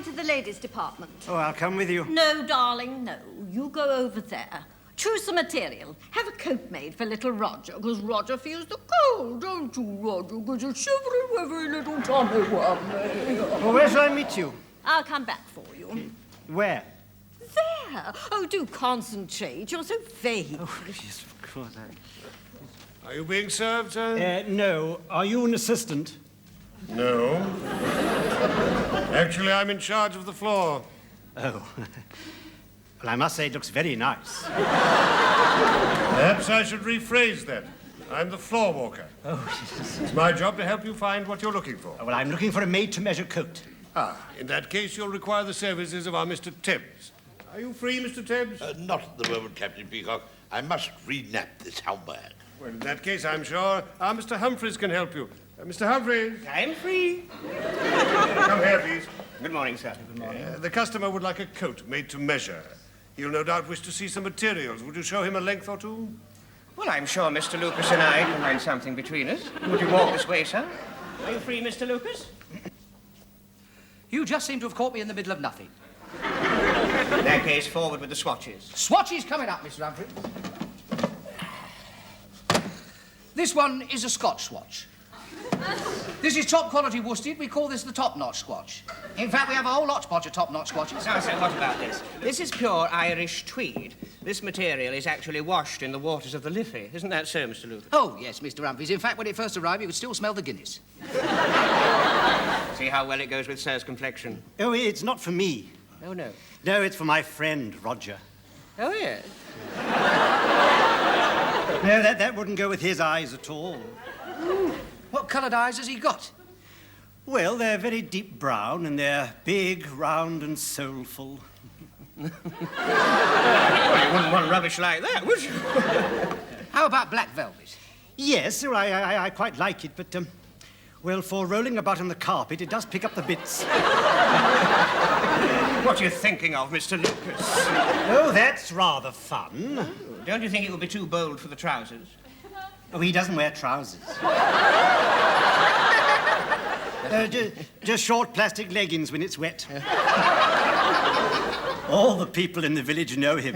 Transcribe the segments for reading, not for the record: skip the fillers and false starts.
to the ladies' department. Oh, I'll come with you. No, darling, no. You go over there. Choose some material. Have a coat made for little Roger, because Roger feels the cold, don't you, Roger? Because you're shivering every little tummy one. Well, where shall I meet you? I'll come back for you. Where? There. Oh, do concentrate. You're so vague. Oh, yes, of course. Are you being served, sir? No. Are you an assistant? No. Actually, I'm in charge of the floor. Oh. Well, I must say it looks very nice. Perhaps I should rephrase that. I'm the floor walker. Oh, yes. It's my job to help you find what you're looking for. Well, I'm looking for a made-to-measure coat. Ah, in that case, you'll require the services of our Mr. Tibbs. Are you free, Mr. Tibbs? Not at the moment, Captain Peacock. I must re-nap this handbag. Well, in that case, I'm sure our Mr. Humphreys can help you. Mr. Humphreys? I'm free. Come here, please. Good morning, sir. Good morning. The customer would like a coat made to measure. He'll no doubt wish to see some materials. Would you show him a length or two? Well, I'm sure Mr. Lucas and I can find something between us. Would you walk this way, sir? Are you free, Mr. Lucas? You just seem to have caught me in the middle of nothing. In that case, forward with the swatches. Swatches coming up, Mr. Humphrey. This one is a Scotch swatch. This is top-quality worsted. We call this the top-notch swatch. In fact, we have a whole hodgepodge of top-notch swatches. Now, sir, what about this? This is pure Irish tweed. This material is actually washed in the waters of the Liffey. Isn't that so, Mr. Lucas? Oh, yes, Mr. Humphreys. In fact, when it first arrived, you could still smell the Guinness. See how well it goes with Sir's complexion. Oh, it's not for me. Oh, no. No, it's for my friend, Roger. Oh, yes. No, that wouldn't go with his eyes at all. What coloured eyes has he got? Well, they're very deep brown, and they're big, round, and soulful. Well, you wouldn't want rubbish like that, would you? How about black velvet? Yes, well, I quite like it, but, well, for rolling about on the carpet, it does pick up the bits. What are you thinking of, Mr. Lucas? Oh, that's rather fun. Oh, don't you think it would be too bold for the trousers? Oh, he doesn't wear trousers. Just short plastic leggings when it's wet. All the people in the village know him.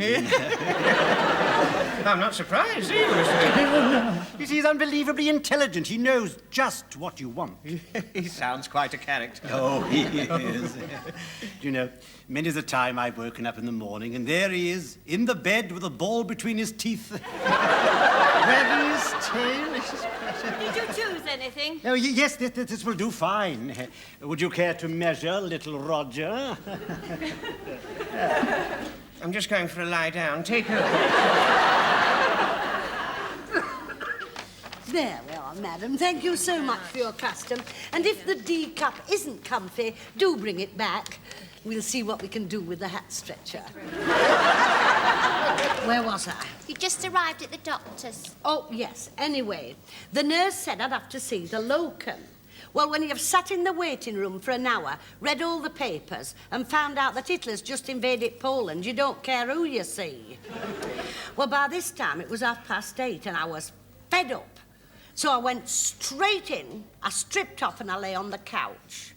I'm not surprised, either, Mr. Lucas. He's unbelievably intelligent. He knows just what you want. He sounds quite a character. Oh, he is. You know, many's the time I've woken up in the morning and there he is, in the bed with a ball between his teeth. Wagging his tail. Did you choose anything? Oh, yes, this will do fine. Would you care to measure, little Roger? I'm just going for a lie down. Take over. There we are, madam. Thank you so much for your custom. And if the D cup isn't comfy, do bring it back. We'll see what we can do with the hat stretcher. Where was I? You just arrived at the doctor's. Oh, yes. Anyway, the nurse said I'd have to see the locum. Well, when you've sat in the waiting room for an hour, read all the papers, and found out that Hitler's just invaded Poland, you don't care who you see. Well, by this time, it was 8:30, and I was fed up. So I went straight in, I stripped off, and I lay on the couch.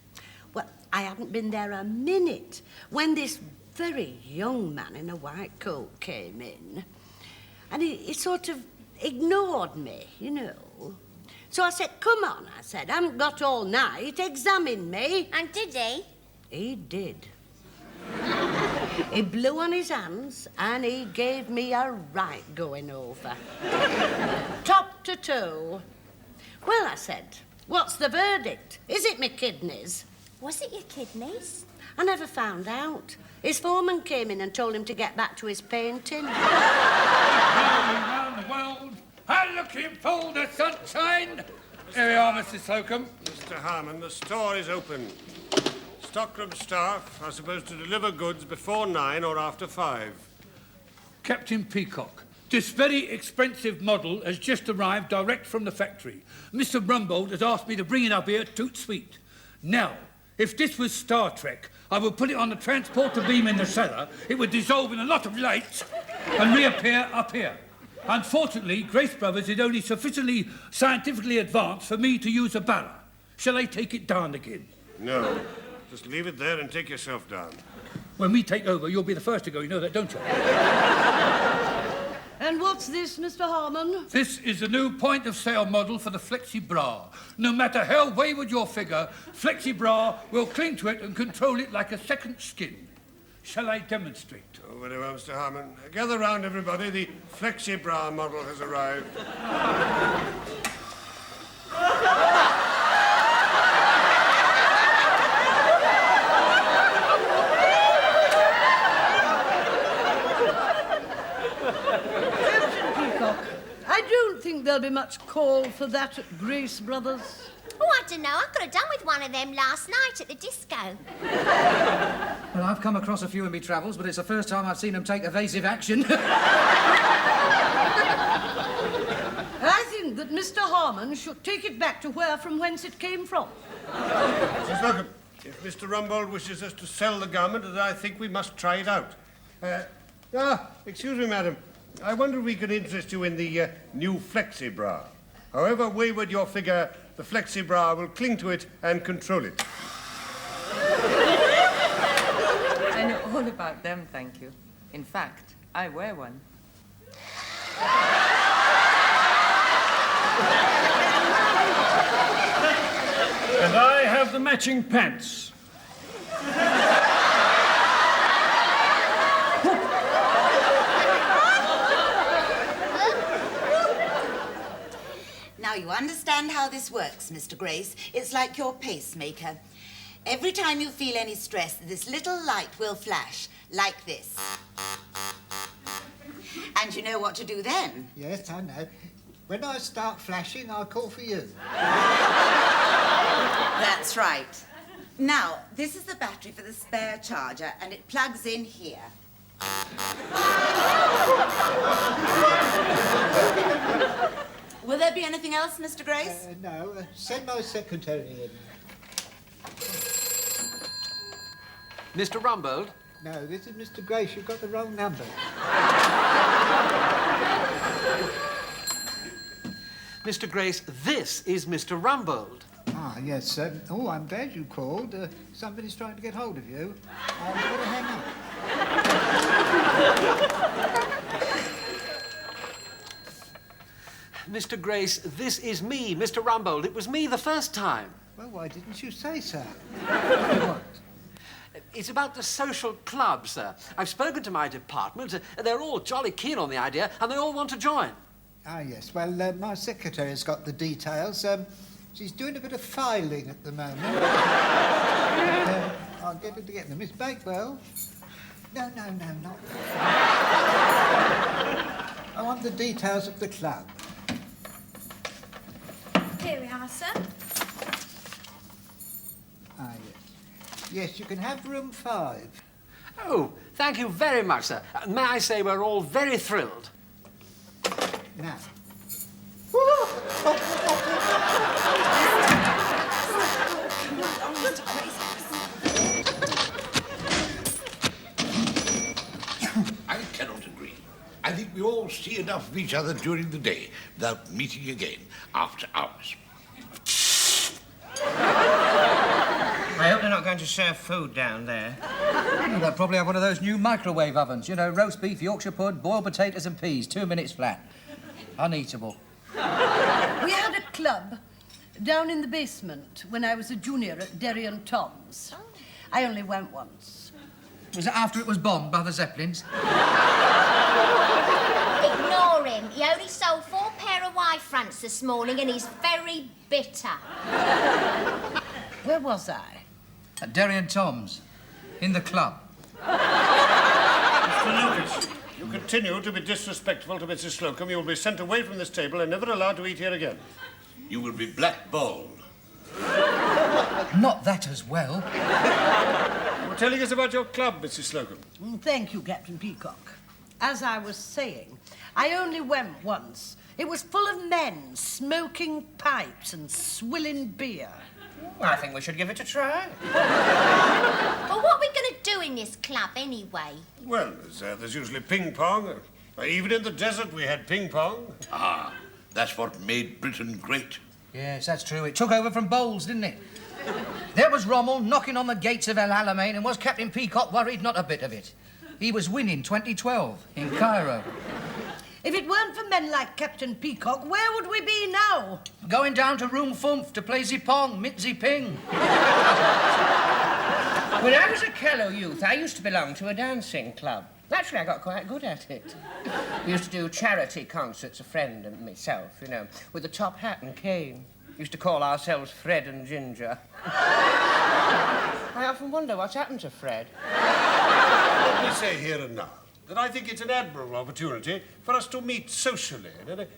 Well, I hadn't been there a minute when this very young man in a white coat came in. And he sort of ignored me, you know. So I said, come on, I said, I haven't got all night, examine me. And did he? He did. He blew on his hands and he gave me a right going over. Top to toe. Well, I said, what's the verdict? Is it my kidneys? Was it your kidneys? I never found out. His foreman came in and told him to get back to his painting. Round the world, I'm looking for the sunshine. Here we are, Mr. Slocum. Mr. Harmon, the store is open. Stockroom staff are supposed to deliver goods before 9 or after 5. Captain Peacock, this very expensive model has just arrived direct from the factory. Mr. Rumbold has asked me to bring it up here toot sweet. Now, if this was Star Trek, I would put it on the transporter beam in the cellar, it would dissolve in a lot of light and reappear up here. Unfortunately, Grace Brothers is only sufficiently scientifically advanced for me to use a barra. Shall I take it down again? No. Just leave it there and take yourself down. When we take over, you'll be the first to go. You know that, don't you? And what's this, Mr. Harmon? This is the new point-of-sale model for the Flexi Bra. No matter how wayward your figure, Flexi Bra will cling to it and control it like a second skin. Shall I demonstrate? Oh, very well, Mr. Harmon. Gather round, everybody. The Flexi Bra model has arrived. I don't think there'll be much call for that at Grace Brothers. Oh, I don't know. I could have done with one of them last night at the disco. Well, I've come across a few in my travels, but it's the first time I've seen them take evasive action. I think that Mr. Harmon should take it back to from whence it came from. Mrs. Slocum, if Mr. Rumbold wishes us to sell the garment, then I think we must try it out. Excuse me, madam. I wonder if we can interest you in the new Flexi Bra. However wayward your figure, the Flexi Bra will cling to it and control it. I know all about them, thank you. In fact, I wear one. And I have the matching pants. Now, you understand how this works, Mr. Grace. It's like your pacemaker. Every time you feel any stress, this little light will flash, like this. And you know what to do then? Yes, I know. When I start flashing, I'll call for you. That's right. Now, this is the battery for the spare charger, and it plugs in here. Will there be anything else, Mr. Grace? No. Send my secretary in. Mr. Rumbold? No, this is Mr. Grace. You've got the wrong number. Mr. Grace, this is Mr. Rumbold. Ah, yes. Oh, I'm glad you called. Somebody's trying to get hold of you. I've got to hang up. Mr. Grace, this is me, Mr. Rumbold. It was me the first time. Well, why didn't you say so? What? It's about the social club, sir. I've spoken to my department. They're all jolly keen on the idea, and they all want to join. Ah, yes. Well, my secretary's got the details. She's doing a bit of filing at the moment. I'll get her to get them. Miss Bakewell? No, not that. I want the details of the club. Here we are, sir. Ah, yes. Yes, you can have room 5. Oh, thank you very much, sir. May I say we're all very thrilled. Now. I cannot agree. I think we all see enough of each other during the day without meeting again after hours. I hope they're not going to serve food down there. Oh, they'll probably have one of those new microwave ovens. You know, roast beef, Yorkshire pud, boiled potatoes and peas, 2 minutes flat. Uneatable. We had a club down in the basement when I was a junior at Derry and Tom's. I only went once. Was it after it was bombed by the Zeppelins? Ignore him. He only sold 4 pair of Y fronts this morning and he's very bitter. Where was I? At Derry and Tom's. In the club. Mr. Lucas, you continue to be disrespectful to Mrs. Slocum. You will be sent away from this table and never allowed to eat here again. You will be blackballed. Not that as well. You were telling us about your club, Mrs. Slocum. Thank you, Captain Peacock. As I was saying, I only went once. It was full of men smoking pipes and swilling beer. I think we should give it a try. Well, what are we going to do in this club anyway? Well, there's usually ping pong. Even in the desert we had ping pong. Ah, that's what made Britain great. Yes, that's true. It took over from bowls, didn't it? There was Rommel knocking on the gates of El Alamein, and was Captain Peacock worried? Not a bit of it. He was winning 2012 in Cairo. If it weren't for men like Captain Peacock, where would we be now? Going down to Room Fumf to play Zipong, Mit Ziping. When I was a Callow youth, I used to belong to a dancing club. Actually, I got quite good at it. We used to do charity concerts, a friend and myself, you know, with a top hat and cane. Used to call ourselves Fred and Ginger. I often wonder what's happened to Fred. Let me say here and now that I think it's an admirable opportunity for us to meet socially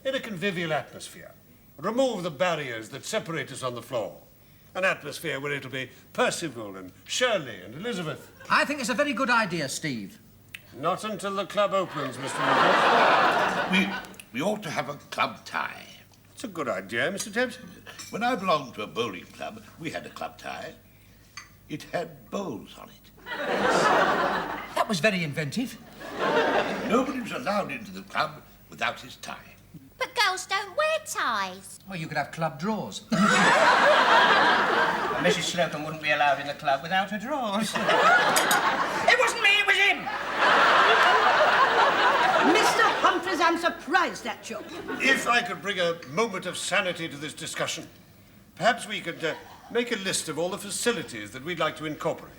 in a convivial atmosphere. Remove the barriers that separate us on the floor. An atmosphere where it'll be Percival and Shirley and Elizabeth. I think it's a very good idea, Steve. Not until the club opens, Mr. Lucas. We ought to have a club tie. It's a good idea, Mr. Tibbs. When I belonged to a bowling club, we had a club tie. It had bowls on it. That was very inventive. Nobody was allowed into the club without his tie. But girls don't wear ties. Well, you could have club drawers. Mrs. Slocum wouldn't be allowed in the club without her drawers. It wasn't me, it was him! Mr. Humphreys, I'm surprised at you. If I could bring a moment of sanity to this discussion, perhaps we could make a list of all the facilities that we'd like to incorporate.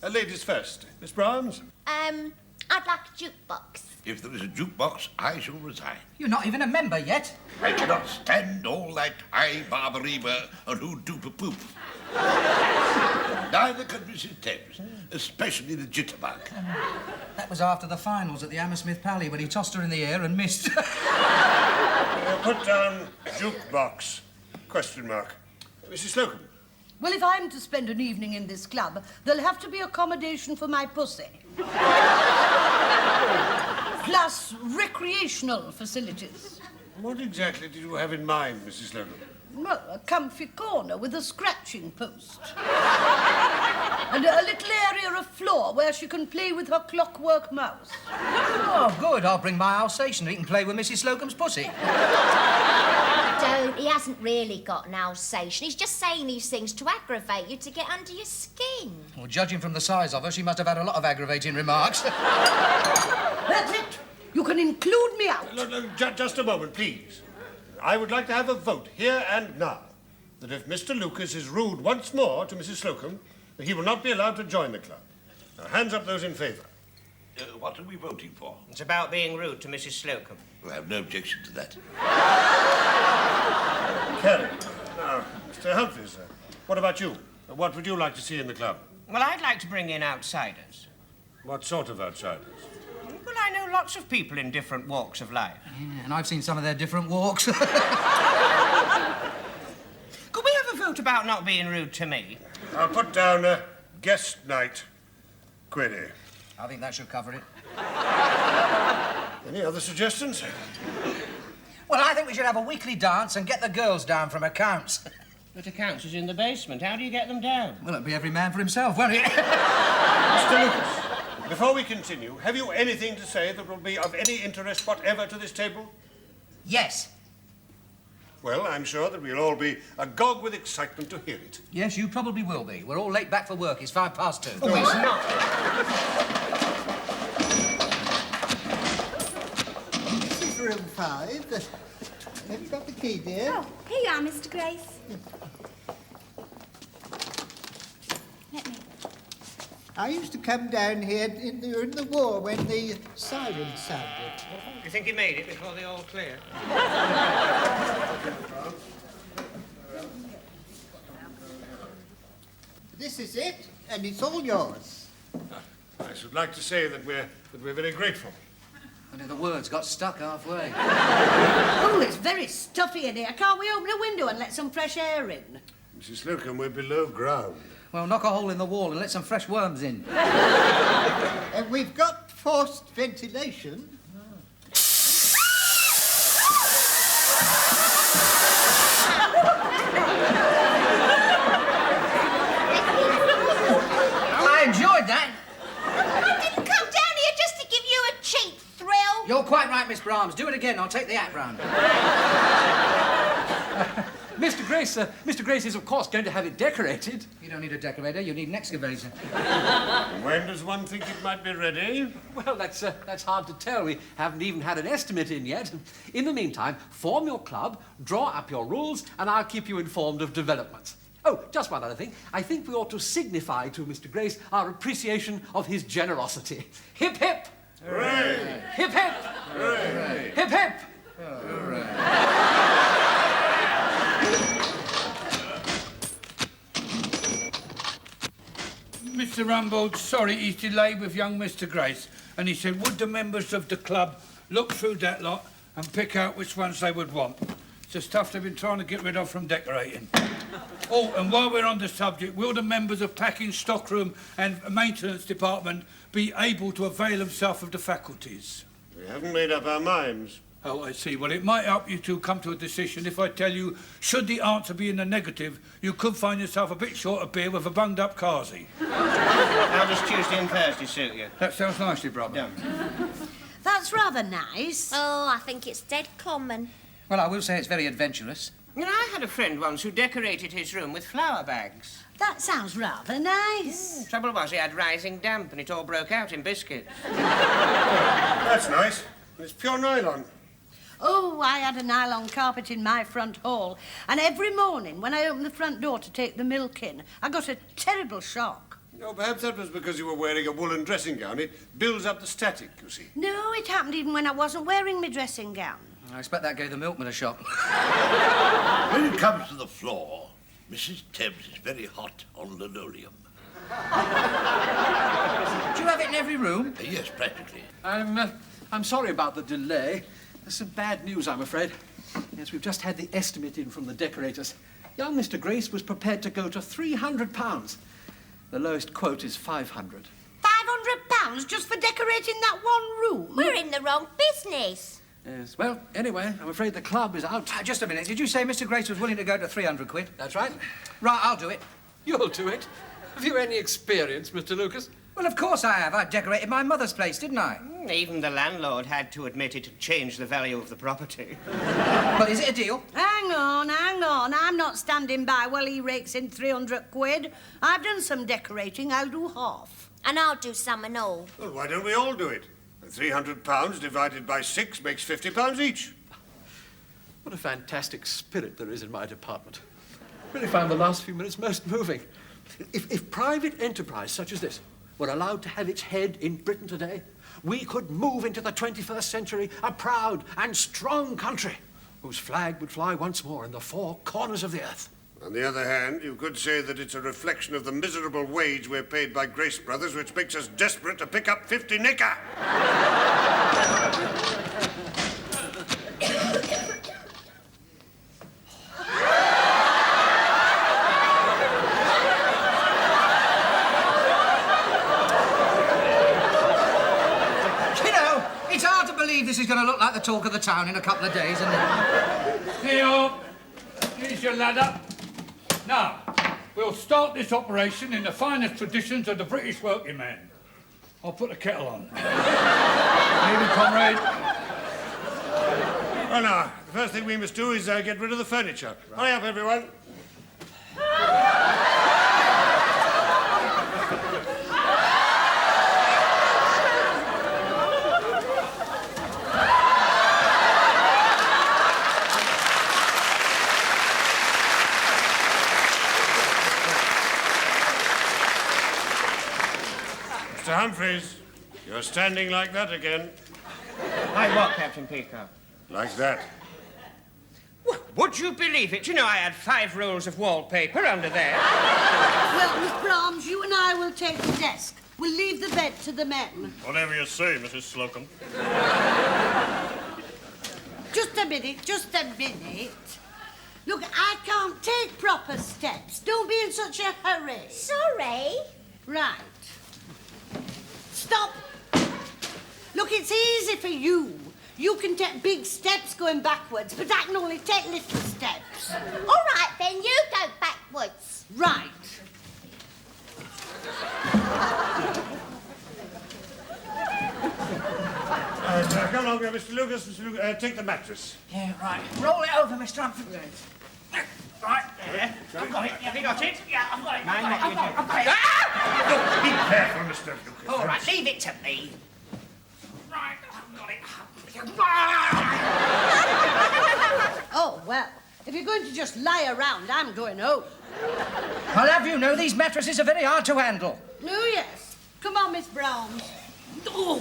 Ladies first. Miss Brahms? I'd like a jukebox. If there is a jukebox, I shall resign. You're not even a member yet. I cannot stand all that high barbariba and hoo-doop-a-poop. Neither can Mrs. Tibbs, especially the jitterbug. That was after the finals at the Hammersmith Pally when he tossed her in the air and missed. Put down jukebox. Question mark. Mrs. Slocum? Well, if I'm to spend an evening in this club, there'll have to be accommodation for my pussy. Plus recreational facilities. What exactly did you have in mind, Mrs. Slocum? Well, a comfy corner with a scratching post. And a little area of floor where she can play with her clockwork mouse. Oh, good. I'll bring my Alsatian. He can play with Mrs. Slocum's pussy. Don't. He hasn't really got an Alsatian. He's just saying these things to aggravate you, to get under your skin. Well, judging from the size of her, she must have had a lot of aggravating remarks. That's it. You can include me out. Look, just a moment, please. I would like to have a vote here and now that if Mr. Lucas is rude once more to Mrs. Slocum, that he will not be allowed to join the club. Now, hands up those in favour. What are we voting for? It's about being rude to Mrs. Slocum. I have no objection to that. Carried. Now, Mr. Humphreys, what about you? What would you like to see in the club? Well, I'd like to bring in outsiders. What sort of outsiders? Well, I know lots of people in different walks of life. Yeah, and I've seen some of their different walks. Could we have a vote about not being rude to me? I'll put down guest night. Query. I think that should cover it. Any other suggestions? Well, I think we should have a weekly dance and get the girls down from accounts. But accounts is in the basement. How do you get them down? Well, it'll be every man for himself, won't it? Mr. Lucas, before we continue, have you anything to say that will be of any interest whatever to this table? Yes. Well, I'm sure that we'll all be agog with excitement to hear it. Yes, you probably will be. We're all late back for work. It's 2:05. Oh, it's not. This is room 5. Have you got the key, dear? Oh, here you are, Mr. Grace. Let me. I used to come down here during the war when the siren sounded. You think he made it before they all clear? This is it, and it's all yours. I should like to say that we're very grateful. And the words got stuck halfway. Oh, it's very stuffy in here. Can't we open a window and let some fresh air in? Mrs. Slocum, we're below ground. Well, knock a hole in the wall and let some fresh worms in. And we've got forced ventilation. I enjoyed that. I didn't come down here just to give you a cheap thrill. You're quite right, Miss Brahms. Do it again. I'll take the hat round. Mr. Grace is, of course, going to have it decorated. You don't need a decorator, you need an excavator. When does one think it might be ready? Well, that's hard to tell. We haven't even had an estimate in yet. In the meantime, form your club, draw up your rules, and I'll keep you informed of developments. Oh, just one other thing. I think we ought to signify to Mr. Grace our appreciation of his generosity. Hip, hip! Hooray! Hip, hip! Hooray! Hip, hip! Mr. Rumbold's sorry he's delayed with young Mr. Grace, and he said, would the members of the club look through that lot and pick out which ones they would want? It's the stuff they've been trying to get rid of from decorating. Oh, and while we're on the subject, will the members of packing, stockroom and maintenance department be able to avail themselves of the faculties? We haven't made up our minds. Oh, I see. Well, it might help you to come to a decision if I tell you, should the answer be in the negative, you could find yourself a bit short of beer with a bunged-up carsey. How does Tuesday and Thursday suit you? That sounds nicely, brother. Yeah. That's rather nice. Oh, I think it's dead common. Well, I will say it's very adventurous. You know, I had a friend once who decorated his room with flower bags. That sounds rather nice. Trouble was he had rising damp and it all broke out in biscuits. That's nice. It's pure nylon. Oh, I had a nylon carpet in my front hall, and every morning when I opened the front door to take the milk in, I got a terrible shock. No, perhaps that was because you were wearing a woolen dressing gown. It builds up the static, you see. No, it happened even when I wasn't wearing my dressing gown. I expect that gave the milkman a shock. When it comes to the floor, Mrs. Tebbs is very hot on linoleum. Do you have it in every room? Yes, practically. I'm sorry about the delay. There's some bad news, I'm afraid. Yes, we've just had the estimate in from the decorators. Young Mr. Grace was prepared to go to £300. The lowest quote is £500. £500 just for decorating that one room? We're in the wrong business. Yes, well, anyway, I'm afraid the club is out. Just a minute. Did you say Mr. Grace was willing to go to 300 quid? That's right. Right, I'll do it. You'll do it. Have you any experience, Mr. Lucas? Well, of course I have. I decorated my mother's place, didn't I? Even the landlord had to admit it had changed the value of the property. Well, is it a deal? Hang on. I'm not standing by while he rakes in 300 quid. I've done some decorating. I'll do half. And I'll do some and all. Well, why don't we all do it? £300 divided by 6 makes £50 each. What a fantastic spirit there is in my department. Really found the last few minutes most moving. If private enterprise such as this were allowed to have its head in Britain today, we could move into the 21st century a proud and strong country whose flag would fly once more in the four corners of the earth. On the other hand, you could say that it's a reflection of the miserable wage we're paid by Grace Brothers, which makes us desperate to pick up 50 knicker. This is going to look like the talk of the town in a couple of days, isn't it? Here, here's your ladder. Now, we'll start this operation in the finest traditions of the British working man. I'll put the kettle on. Maybe, comrade. Well, now, the first thing we must do is get rid of the furniture. Hurry up, everyone. Mr. Humphreys, you're standing like that again. Like what, Captain Peacock? Like that. Would you believe it? You know I had 5 rolls of wallpaper under there. Well, Miss Brahms, you and I will take the desk. We'll leave the bed to the men. Whatever you say, Mrs. Slocum. Just a minute. Look, I can't take proper steps. Don't be in such a hurry. Sorry. Right. Stop. Look, it's easy for you. You can take big steps going backwards, but I can only take little steps. All right, then, you go backwards. Right. Come along, Mr. Lucas. Take the mattress. Yeah, right. Roll it over, Mr. Humphreys. I've got it. Have you got it? Yeah, I've got it. Mind what you do. I've got it. Be careful, Mr. Lucas. All right, leave it to me. Right, I've got it. Oh, well, if you're going to just lie around, I'm going home. I'll have you know these mattresses are very hard to handle. Oh, yes. Come on, Miss Brahms. Oh.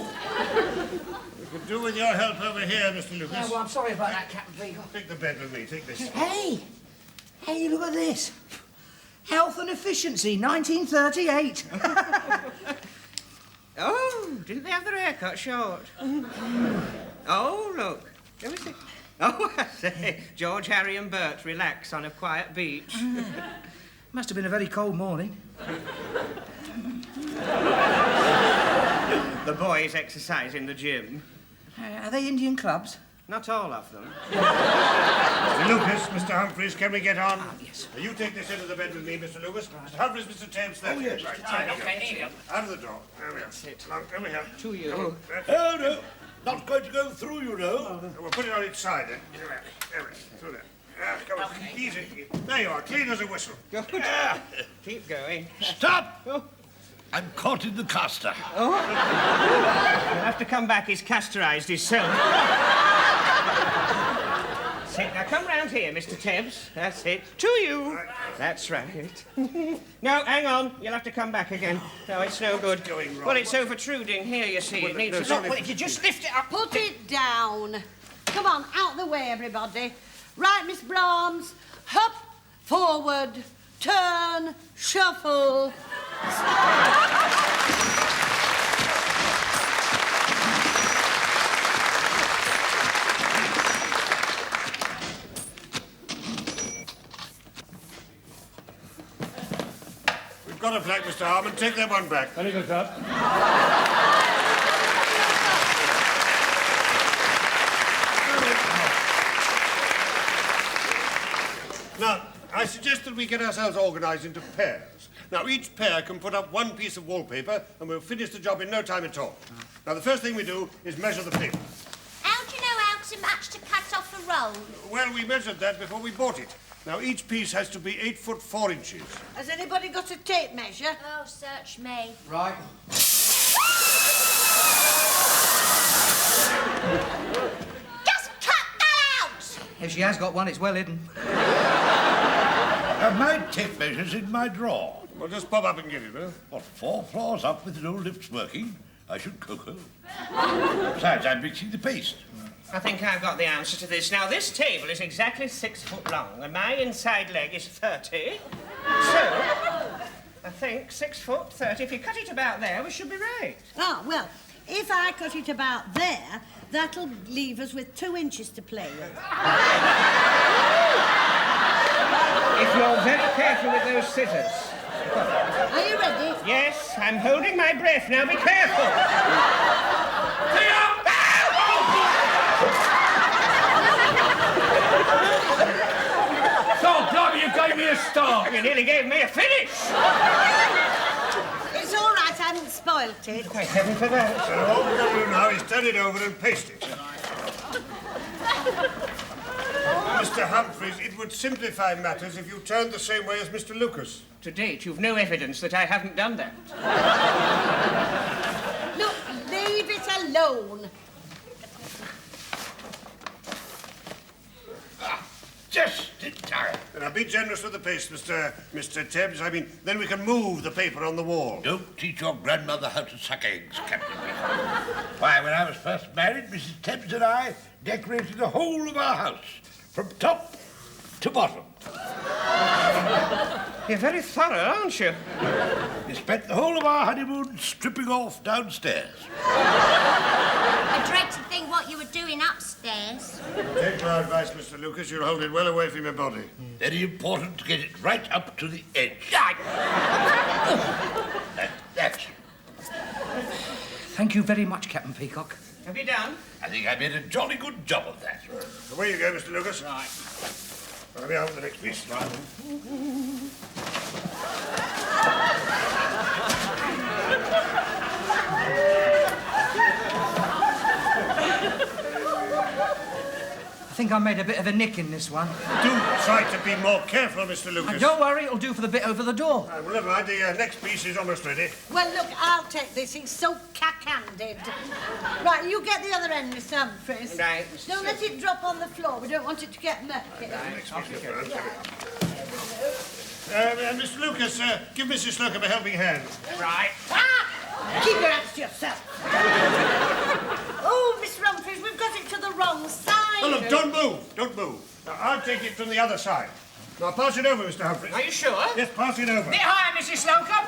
We could do with your help over here, Mr. Lucas. Yeah, well, I'm sorry about that, Captain Peacock. Take the bed with me. Take this. Hey, look at this. Health and efficiency, 1938. Oh, didn't they have their hair cut short? Oh, look. Let me see. Oh, I say, George, Harry and Bert relax on a quiet beach. Must have been a very cold morning. The boys exercise in the gym. Are they Indian clubs? Not all of them. Mr. Lucas, Mr. Humphreys, can we get on? Yes. Now, you take this into the bed with me, Mr. Lucas. Mr. Humphreys, Mr. Thames, there. Oh, yes. Right. Okay, here. Out of the door. There we are. Now, come here. To you. Oh, no. Not going to go through, you know. We'll put it on its side, then. There we are. Through there. Come on. Easy. There you are. Clean as a whistle. Good. Keep going. Stop! I'm caught in the caster. Oh. You'll have to come back. He's castorised himself. Sit. Now come round here, Mr. Tebbs. That's it. To you. That's right. No, hang on. You'll have to come back again. No, it's no good. Going wrong. Well, it's so protruding. Here, you see. It needs... no, Well, if you just lift it up... Put it down. Come on, out the way, everybody. Right, Miss Brahms. Hop, forward, turn, shuffle. We've got a flag, Mr. Harmon. Take that one back. Very good, sir. Now, I suggest that we get ourselves organised into pairs. Now, each pair can put up one piece of wallpaper, and we'll finish the job in no time at all. Now, the first thing we do is measure the paper. How do you know how much to cut off a roll? Well, we measured that before we bought it. Now, each piece has to be 8 foot 4 inches. Has anybody got a tape measure? Oh, search me. Right. Just cut that out! If she has got one, it's well hidden. My tape measure's in my drawer. Well, just pop up and get it, huh? What, 4 floors up with no lifts working? I should cocoa. Besides, I'm mixing the paste. I think I've got the answer to this. Now, this table is exactly 6 foot long, and my inside leg is 30. So, I think 6 foot 30. If you cut it about there, we should be right. Oh, well, if I cut it about there, that'll leave us with 2 inches to play with. If you're very careful with those scissors. Are you ready? Yes, I'm holding my breath. Now, be careful. So, blimey, you gave me a start. You nearly gave me a finish. It's all right, I haven't spoilt it. Thank heaven for that. So all we've got to do now is turn it over and paste it. Mr. Humphreys, it would simplify matters if you turned the same way as Mr. Lucas. To date, you've no evidence that I haven't done that. Look, leave it alone. Just in time. Now, be generous with the paste, Mr. Tebbs. I mean, then we can move the paper on the wall. Don't teach your grandmother how to suck eggs, Captain Peacock. Why, when I was first married, Mrs. Tebbs and I decorated the whole of our house, from top to bottom. You're very thorough, aren't you? We spent the whole of our honeymoon stripping off downstairs. I dread to think what you were doing upstairs. Take my advice, Mr. Lucas. You'll hold it well away from your body. Very important to get it right up to the edge. That's. Thank you very much, Captain Peacock. Have you done? I think I made a jolly good job of that. Away you go, Mr. Lucas. Right. I'll be out with the next piece. I think I made a bit of a nick in this one. Do try to be more careful, Mr. Lucas. Don't worry, it'll do for the bit over the door. Well, never mind. The next piece is almost ready. Well, look, I'll take this. He's so cack-handed. Right, you get the other end, Mr. Humphries. Right. Don't let it drop on the floor. We don't want it to get murky. Mr. Lucas, give Mrs. Slocum a helping hand. Right. Keep your hands to yourself. Oh, Miss Humphries, we've got it to the wrong side. Oh, look, don't move. Don't move. Now, I'll take it from the other side. Now, pass it over, Mr. Humphries. Are you sure? Yes, pass it over. Bit higher, Mrs. Slocum.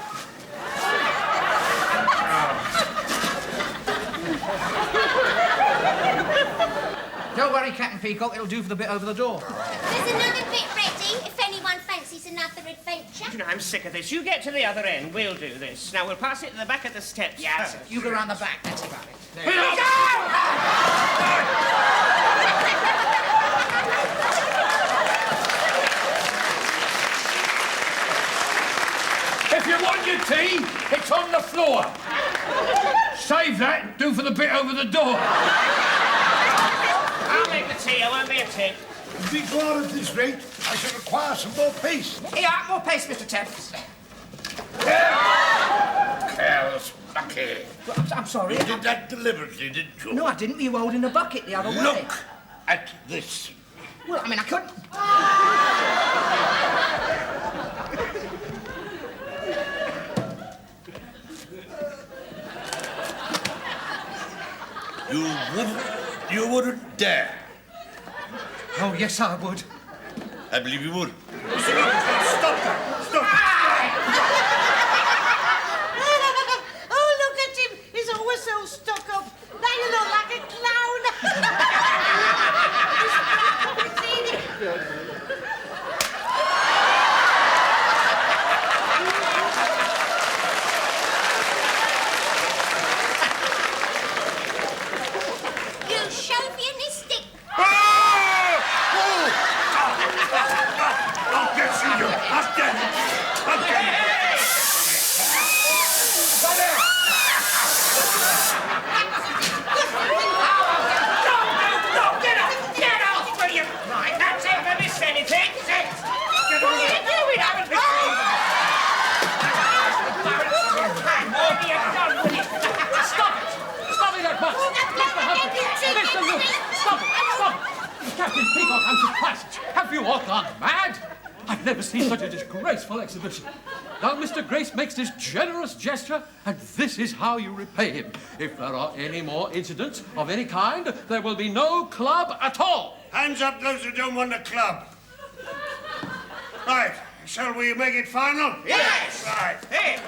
Don't worry, Captain Peacock, it'll do for the bit over the door. There's another bit ready, if anyone fancies another adventure. You know, I'm sick of this. You get to the other end, we'll do this. Now, we'll pass it to the back of the steps. Yes, you go round the back, that's about it. There. If you want your tea, it's on the floor. Save that, do for the bit over the door. I'll make the tea, I won't be a tip. If we go on at this rate, I shall require some more paste. Here, more paste, Mr. Thames. Careless monkey. I'm sorry. You did that deliberately, didn't you? No, I didn't. You were holding the bucket the other way. Look at this. Well, I mean, I couldn't... You wouldn't dare. Oh, yes, I would. I believe you would. Mr. Lucas, stop that. Stop. Oh, look at him. He's always so stuck up. Now you look like a clown. You chauvinistic. I'll get you. I'll get you. I'll get you. Get off, will you? Right, that's it. If I miss anything, sit. What are you doing? I haven't missed anything. What have you done with it? Stop it! Stop it at once! Mr. Humphries! Mr. Lucas! Stop it! Stop it! Captain Peacock, I'm surprised. Have you all gone mad? I've never seen such a disgraceful exhibition. Now, Mr. Grace makes this generous gesture, and this is how you repay him. If there are any more incidents of any kind, there will be no club at all. Hands up those who don't want a club. Right, shall we make it final? Yes! Right. Hey!